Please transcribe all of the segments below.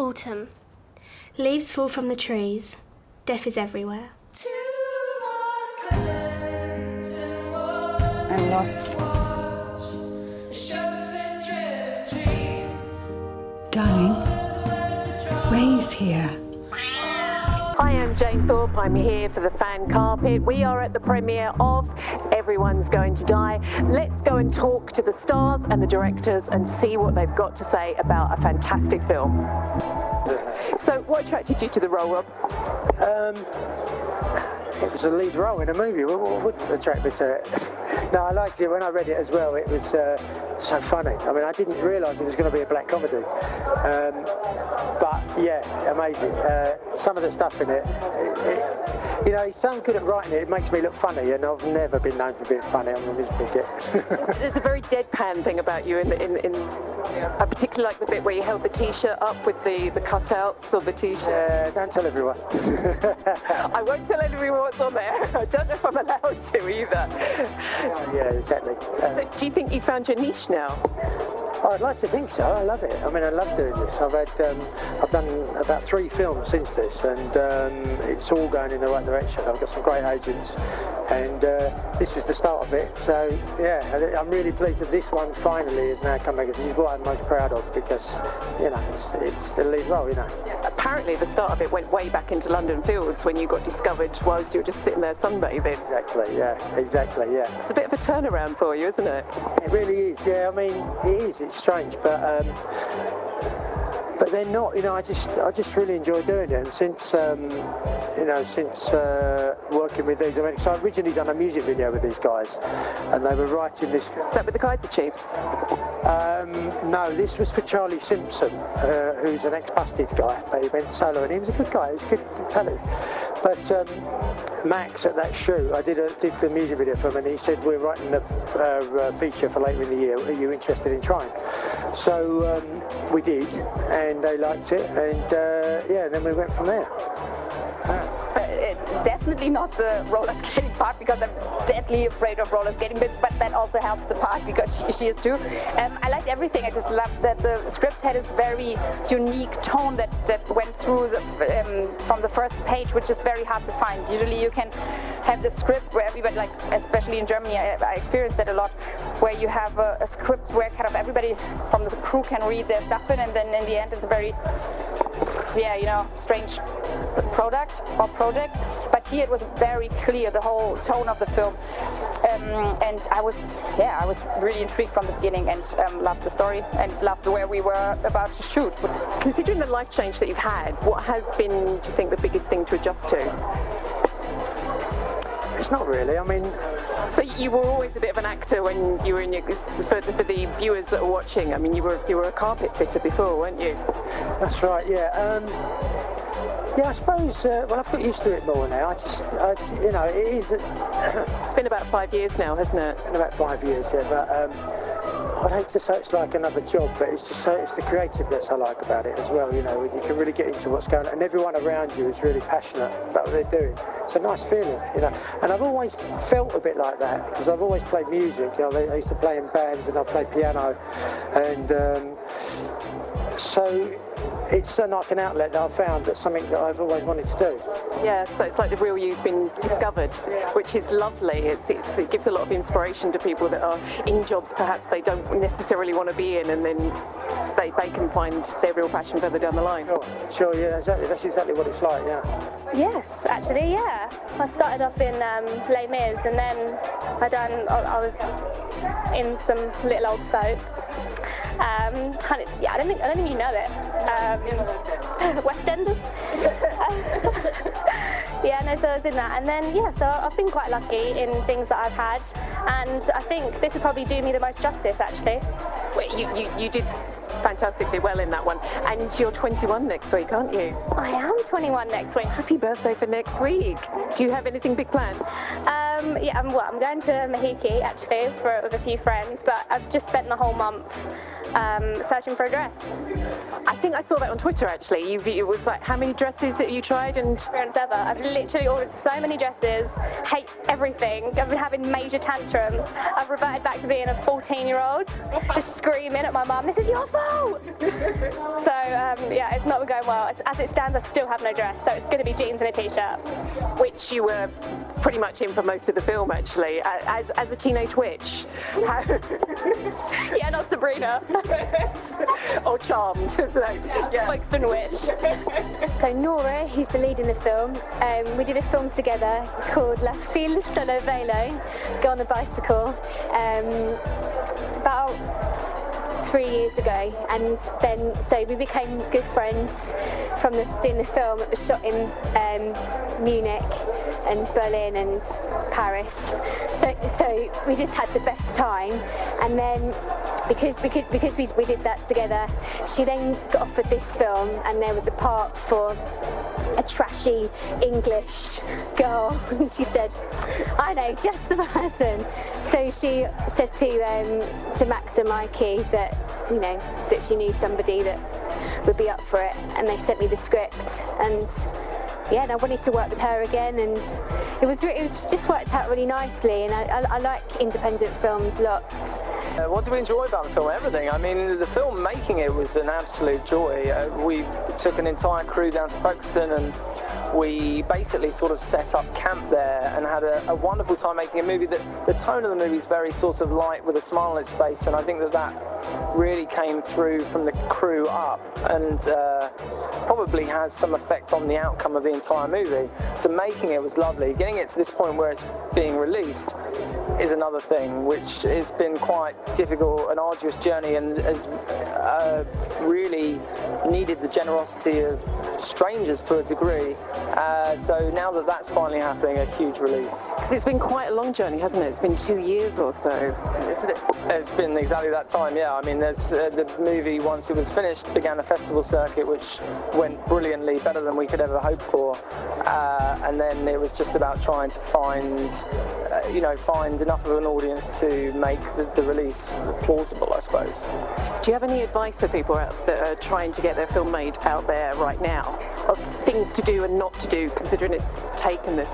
Autumn. Leaves fall from the trees. Death is everywhere. I'm lost. Darling, Ray's here. Hi, I'm Jayne Thorpe. I'm here for the fan carpet. We are at the premiere of Everyone's Going to Die. Let's go and talk to the stars and the directors and see what they've got to say about a fantastic film. So, what attracted you to the role, Rob? It was a lead role in a movie. What wouldn't attract me to it? No, I liked it. When I read it as well, it was so funny. I mean, I didn't realise it was going to be a black comedy. But yeah, amazing. Some of the stuff in it, you know, he's so good at writing it, it makes me look funny, and I've never been known for being funny. I'm a miserable git. There's a very deadpan thing about you I particularly like the bit where you held the T-shirt up with the cutouts of the T-shirt. Don't tell everyone. I won't tell everyone what's on there. I don't know if I'm allowed to either. Yeah, exactly. So do you think you found your niche now? I'd like to think so. I love it. I mean, I love doing this. I've done about 3 films since this, and it's all going in the right direction. I've got some great agents, and this was the start of it. So yeah, I'm really pleased that this one finally is now come back. This is what I'm most proud of, because you know it's the lead role. You know. Apparently, the start of it went way back into London Fields when you got discovered whilst you were just sitting there sunbathing. Exactly. Yeah. Exactly. Yeah. It's a bit of a turnaround for you, isn't it? It really is. Yeah. I mean, it is. It's strange, but they're not. You know, I just really enjoy doing it. And since working with these, I mean, so I originally done a music video with these guys, and they were writing this. Is that with the Kaiser Chiefs? No, this was for Charlie Simpson, who's an ex-Busted guy, but he went solo, and he was a good guy. He was good talent. But Max at that shoot, I did the music video for him, and he said, we're writing a feature for later in the year. Are you interested in trying? So we did, and they liked it, and yeah, then we went from there. It's definitely not the roller skating part, because I'm deadly afraid of roller skating, but that also helps the part because she is too. I liked everything. I just loved that the script had this very unique tone that went through from the first page, which is very hard to find. Usually you can have the script where everybody, like especially in Germany, I experienced it a lot, where you have a script where kind of everybody from the crew can read their stuff in, and then in the end it's a very, yeah, you know, strange product or project. But here it was very clear, the whole tone of the film, and I was really intrigued from the beginning, and loved the story and loved where we were about to shoot. Considering the life change that you've had, what has been, do you think, the biggest thing to adjust to? It's not really. I mean, so you were always a bit of an actor when you were in your. For the viewers that are watching, I mean, you were a carpet fitter before, weren't you? That's right. Yeah. Yeah, I suppose. Well, I've got used to it more now. You know, it is. It's been about 5 years now, hasn't it? It's been about 5 years, yeah. But I'd hate to say it's like another job, but it's just it's the creativeness I like about it as well. You know, you can really get into what's going on, and everyone around you is really passionate about what they're doing. It's a nice feeling, you know. And I've always felt a bit like that, because I've always played music. You know, I used to play in bands, and I played piano, and so it's like an outlet that I've found, that's something that I've always wanted to do. Yeah, so it's like the real you's been discovered, which is lovely. It gives a lot of inspiration to people that are in jobs perhaps they don't necessarily want to be in, and then they can find their real passion further down the line. Sure, yeah, exactly. That's exactly what it's like, yeah. Yes, actually, yeah. I started off in Les Mis, and then I was in some little old soap. I don't think you know it. West Enders. Yeah, no, so I was in that, and then yeah, so I've been quite lucky in things that I've had, and I think this would probably do me the most justice, actually. Well, you did fantastically well in that one, and you're 21 next week, aren't you? I am 21 next week. Happy birthday for next week. Do you have anything big planned? Yeah, I'm going to Mahiki actually with a few friends, but I've just spent the whole month searching for a dress. I think I saw that on Twitter actually. It was like how many dresses that you tried and... Experience ever. I've literally ordered so many dresses, hate everything. I've been having major tantrums. I've reverted back to being a 14-year-old, just screaming at my mum, "This is your fault!" So yeah, it's not going well. As it stands, I still have no dress, so it's going to be jeans and a t-shirt. Which you were pretty much in for most of the film actually, as a teenage witch. Yeah, not Sabrina. Or Charmed, so, yeah. Folkestone witch. So Nora, who's the lead in the film, we did a film together called La Fille Solo Velo, Go on the Bicycle, about 3 years ago, and then so we became good friends from doing the film. It was shot in Munich and Berlin and Paris, so we just had the best time. And then because we did that together, she then got offered this film, and there was a part for a trashy English girl, and she said, "I know just the person." So she said to Max and Mikey that, you know, that she knew somebody that would be up for it, and they sent me the script, and yeah, and I wanted to work with her again, and it was just worked out really nicely, and I like independent films lots. What do we enjoy about the film? Everything. I mean, the film making it was an absolute joy. We took an entire crew down to Folkestone, and we basically sort of set up camp there and had a wonderful time making a movie. The tone of the movie is very sort of light with a smile on its face, and I think that really came through from the crew up, and probably has some effect on the outcome of the entire movie. So making it was lovely. Getting it to this point where it's being released is another thing, which has been quite difficult, an arduous journey, and has really needed the generosity of strangers to a degree. So now that that's finally happening, a huge relief. Because it's been quite a long journey, hasn't it? It's been 2 years or so, isn't it? It's been exactly that time, yeah. I mean, there's the movie, once it was finished, began a festival circuit, which went brilliantly, better than we could ever hope for. And then it was just about trying to find enough of an audience to make the release plausible, I suppose. Do you have any advice for people that are trying to get their film made out there right now, of things to do and not to do, considering it's taken this?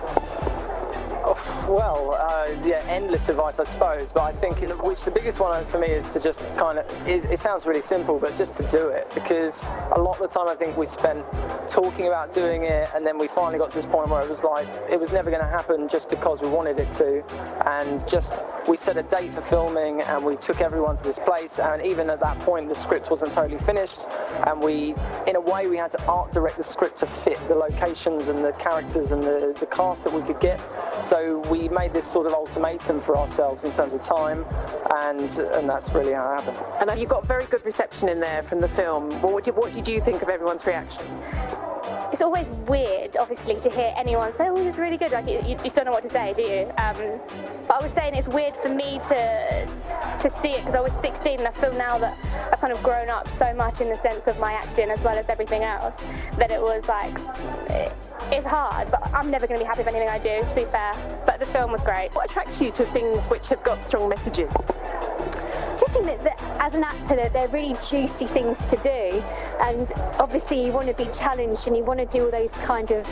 Well, yeah, endless advice, I suppose, but I think the biggest one for me is to just kind of, it sounds really simple, but just to do it, because a lot of the time I think we spent talking about doing it, and then we finally got to this point where it was like, it was never going to happen just because we wanted it to, and just, we set a date for filming, and we took everyone to this place, and even at that point the script wasn't totally finished, and in a way we had to art direct the script to fit the locations and the characters and the cast that we could get. So we made this sort of ultimatum for ourselves in terms of time, and that's really how it happened. And you got very good reception in there from the film. What did you think of everyone's reaction? It's always weird, obviously, to hear anyone say, "Oh, it's really good." Like you just don't know what to say, do you? But I was saying it's weird for me to see it, because I was 16, and I feel now that I've kind of grown up so much in the sense of my acting as well as everything else, that it was like, it's hard, but I'm never going to be happy with anything I do, to be fair. But the film was great. What attracts you to things which have got strong messages? Just think that as an actor, that they're really juicy things to do, and obviously you want to be challenged, and you want to do all those kind of,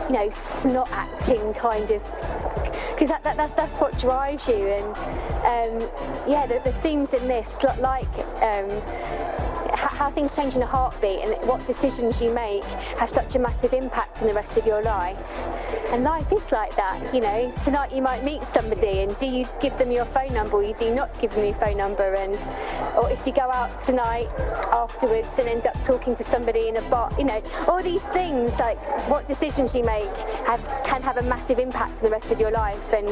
you know, snot acting kind of, because that's what drives you. And yeah, the themes in this, like how things change in a heartbeat, and what decisions you make have such a massive impact on the rest of your life. And life is like that, you know. Tonight you might meet somebody, and do you give them your phone number, or you do not give them your phone number? Or if you go out tonight afterwards and end up talking to somebody in a bar, you know, all these things, like what decisions you make can have a massive impact on the rest of your life. And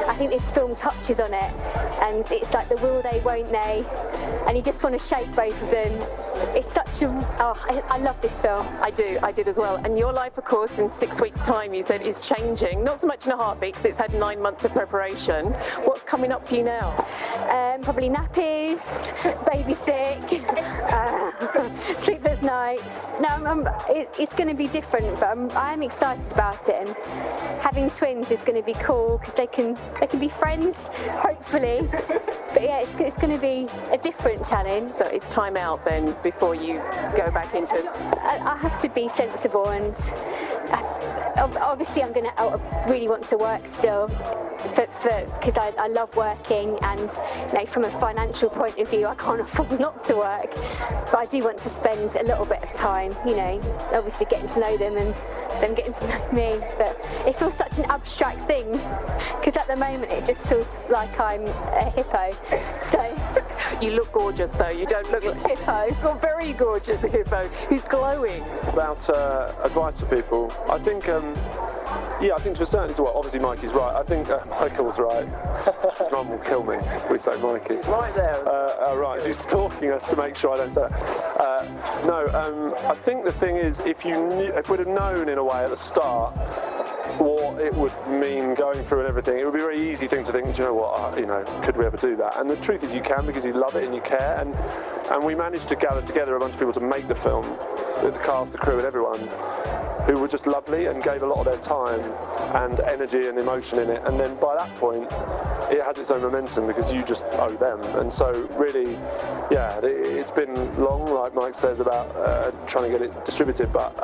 I think this film touches on it, and it's like the will they, won't they, and you just want to shake both of them. It's such a, I love this film. I did as well. And your life, of course, in 6 weeks' time, you said, is changing. Not so much in a heartbeat, because it's had 9 months of preparation. What's coming up for you now? Probably nappies, baby sick, sleepless nights. No, it's going to be different, but I'm excited about it, and having twins is going to be cool because they can be friends, hopefully. But yeah, it's going to be a different challenge. So it's time out then before you go back into it? I have to be sensible, and obviously I really want to work still, because I love working, and from a financial point of view I can't afford not to work, but I do want to spend a little bit of time, obviously getting to know them and them getting to know me. But it feels such an abstract thing, because at the moment it just feels like I'm a hippo. So you look gorgeous though, you don't look like a hippo. You're very gorgeous, hippo who's glowing. About advice for people, I think yeah, I think to a certain extent, well, obviously Mikey's right. I think Michael's right. His mum will kill me if we say Mikey. Right there. Right, she's stalking us to make sure I don't say that. No, I think the thing is, if we'd have known in a way at the start what it would mean going through and everything, it would be a very easy thing to think, do you know what, could we ever do that? And the truth is you can, because you love it and you care, and we managed to gather together a bunch of people to make the film, the cast, the crew and everyone, who were just lovely and gave a lot of their time and energy and emotion in it. And then by that point, it has its own momentum because you just owe them. And so really, yeah, it's been long, like Mike says, about trying to get it distributed, but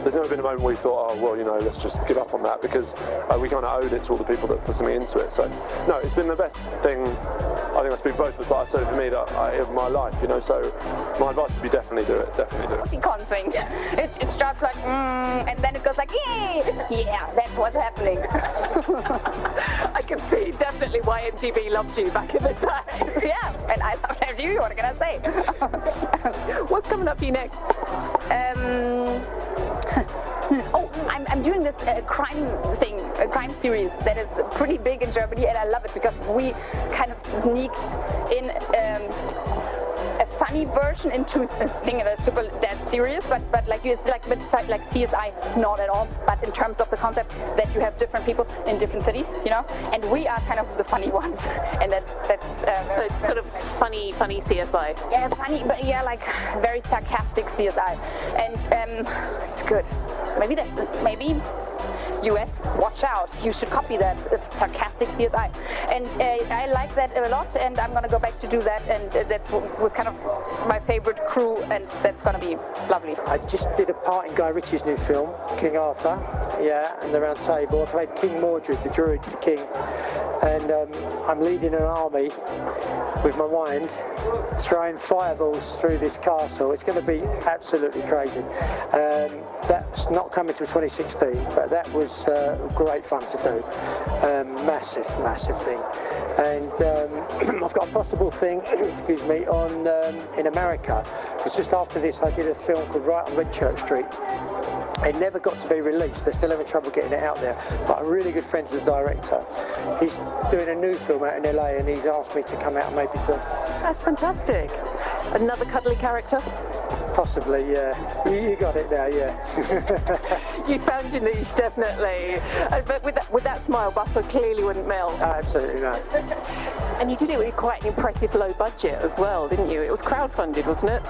there's never been a moment where we thought, oh, well, let's just give up on that, because we kind of owed it to all the people that put something into it. So, no, it's been the best thing, I think I speak both of us, but certainly for me, of my life, so my advice would be definitely do it. Emoticon thing. It starts like, and then it goes like, yeah, that's what's happening. I can see definitely why MTV loved you back in the day. Yeah, and I love MTV, what can I say? What's coming up for you next? I'm doing this crime series that is pretty big in Germany, and I love it because we kind of sneaked in a funny version into a thing that's super dead serious, but like it's like CSI, not at all, but in terms of the concept that you have different people in different cities, and we are kind of the funny ones, and that's so it's sort of funny CSI. Yeah, funny, but yeah, like very sarcastic CSI, and it's good. Maybe US, watch out, you should copy that, sarcastic CSI. And I like that a lot, and I'm going to go back to do that, and that's kind of my favorite crew, and that's going to be lovely. I just did a part in Guy Ritchie's new film, King Arthur, and the Round Table. I played King Mordred, the druid's king, and I'm leading an army with my wand, throwing fireballs through this castle. It's going to be absolutely crazy. That's not coming till 2016, but that was great fun to do. Massive thing. And I've got a possible thing, excuse me, on in America. Because just after this, I did a film called Right on Redchurch Street. It never got to be released. They're still having trouble getting it out there. But I'm really good friends with the director. He's doing a new film out in LA, and he's asked me to come out and maybe do. That's fantastic. Another cuddly character? Possibly, yeah. You got it now, yeah. You found your niche, definitely. But with that smile, Buffalo clearly wouldn't melt. Absolutely not. And you did it with quite an impressive low budget as well, didn't you? It was crowdfunded, wasn't it?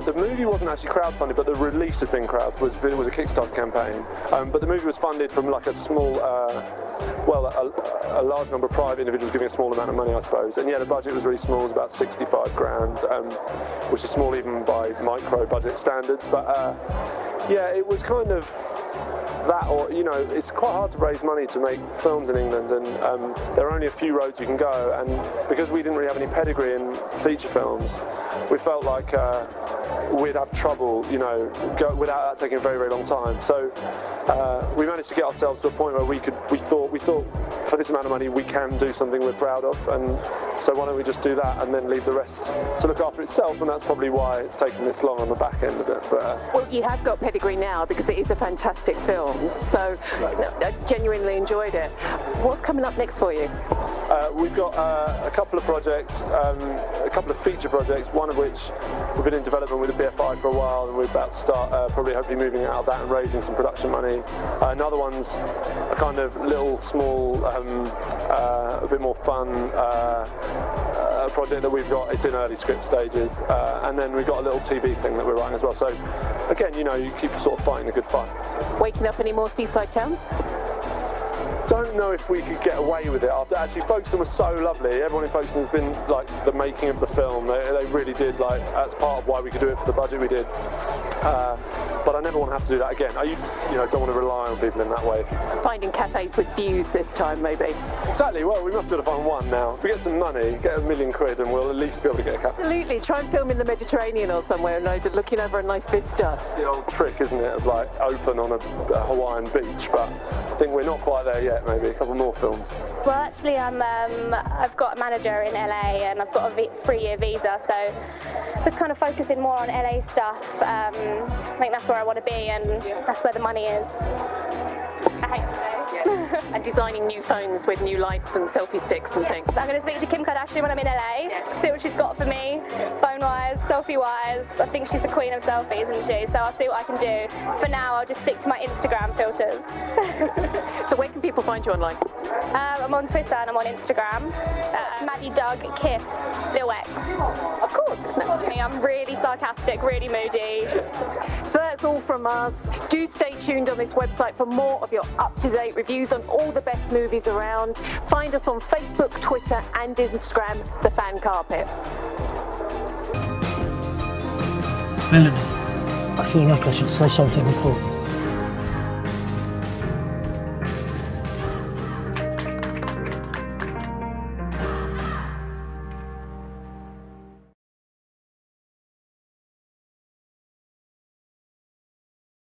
The movie wasn't actually crowdfunded, but the release has been it was a Kickstarter campaign. But the movie was funded from like a small, a large number of private individuals giving a small amount of money, I suppose. And yeah, the budget was really small, it was about 65 grand, which is small even by micro budget standards. But yeah, it was kind of that, or it's quite hard to raise money to make films in England, and there are only a few roads you can go, and because we didn't really have any pedigree in feature films, we felt like we'd have trouble, without that taking a very, very long time. So we managed to get ourselves to a point where we thought for this amount of money we can do something we're proud of, and so why don't we just do that and then leave the rest to look after itself, and that's probably why it's taken this long on the back end of it. But, well, you have got pedigree now because it is a fantastic film, so I genuinely enjoyed it. What's coming up next for you? We've got a couple of projects, a couple of feature projects, one of which we've been in development with the BFI for a while, and we're about to start probably hopefully moving out of that and raising some production money. Another one's a kind of little small, a bit more fun a project that we've got. It's in early script stages, and then we've got a little TV thing that we're writing as well. So again, you know, you keep sort of fighting a good fight. Waking up any more seaside towns? Don't know if we could get away with it after. Actually, Folkestone was so lovely. Everyone in Folkestone has been like the making of the film. They really did, like, that's part of why we could do it for the budget we did. But I never want to have to do that again. You know, don't want to rely on people in that way. Finding cafes with views this time, maybe. Exactly. Well, we must be able to find one now. If we get some money, get £1 million, and we'll at least be able to get a cafe. Absolutely. Try and film in the Mediterranean or somewhere, looking over a nice vista. It's the old trick, isn't it, of like open on a Hawaiian beach, but I think we're not quite there yet. Maybe a couple more films. Well, actually, I've got a manager in LA, and I've got a 3-year visa, so I was kind of focusing more on LA stuff. I think that's where I want to be, and that's where the money is. I hate to say. And designing new phones with new lights and selfie sticks and things. I'm going to speak to Kim Kardashian when I'm in LA, see what she's got for me, phone-wise, selfie-wise. I think she's the queen of selfies, isn't she? So I'll see what I can do. For now, I'll just stick to my Instagram filters. So where can people find you online? I'm on Twitter and I'm on Instagram. Maddie Dug Kiss Lil X. Of course, it's not me. I'm really sarcastic, really moody. So that's all from us. Do stay tuned on this website for more of your up-to-date reviews on all the best movies around. Find us on Facebook, Twitter and Instagram, The Fan Carpet. Melanie, I feel like I should say something important.